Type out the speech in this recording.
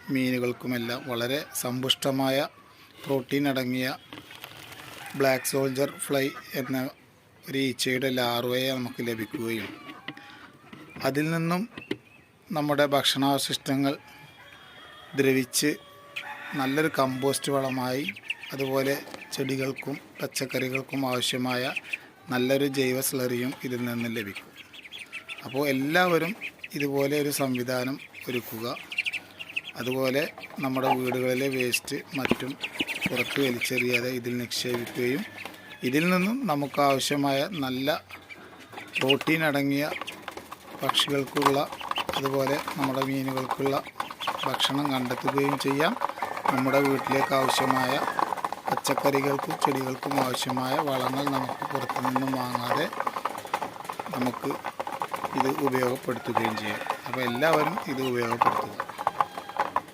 മീനുകൾക്കുമെല്ലാം വളരെ സമ്പുഷ്ടമായ പ്രോട്ടീൻ അടങ്ങിയ ബ്ലാക്ക് സോൾജർ ഫ്ലൈ എന്ന ഒരു ഈച്ചയുടെ ലാർവയെ നമുക്ക് ലഭിക്കുകയും അതിൽ നിന്നും നമ്മുടെ ഭക്ഷണാവശിഷ്ടങ്ങൾ ദ്രവിച്ച് നല്ലൊരു കമ്പോസ്റ്റ് വളമായി അതുപോലെ ചെടികൾക്കും പച്ചക്കറികൾക്കും ആവശ്യമായ നല്ലൊരു ജൈവ സ്ലറിയും ഇതിൽ നിന്ന് ലഭിക്കും. അപ്പോൾ എല്ലാവരും ഇതുപോലെ ഒരു സംവിധാനം ഒരുക്കുക. അതുപോലെ നമ്മുടെ വീടുകളിലെ വേസ്റ്റ് മറ്റും പുറത്ത് വലിച്ചെറിയാതെ ഇതിൽ നിക്ഷേപിക്കുകയും ഇതിൽ നിന്നും നമുക്ക് ആവശ്യമായ നല്ല പ്രോട്ടീൻ അടങ്ങിയ പക്ഷികൾക്കുള്ള അതുപോലെ നമ്മുടെ മീനുകൾക്കുള്ള ഭക്ഷണം കണ്ടെത്തുകയും ചെയ്യാം. നമ്മുടെ വീട്ടിലേക്ക് ആവശ്യമായ പച്ചക്കറികൾക്കും ചെടികൾക്കും ആവശ്യമായ വളങ്ങൾ നമുക്ക് പുറത്തു നിന്നും വാങ്ങാതെ നമുക്ക് ഇത് ഉപയോഗപ്പെടുത്തുകയും ചെയ്യാം. അപ്പോൾ എല്ലാവരും ഇത് ഉപയോഗപ്പെടുത്തുക.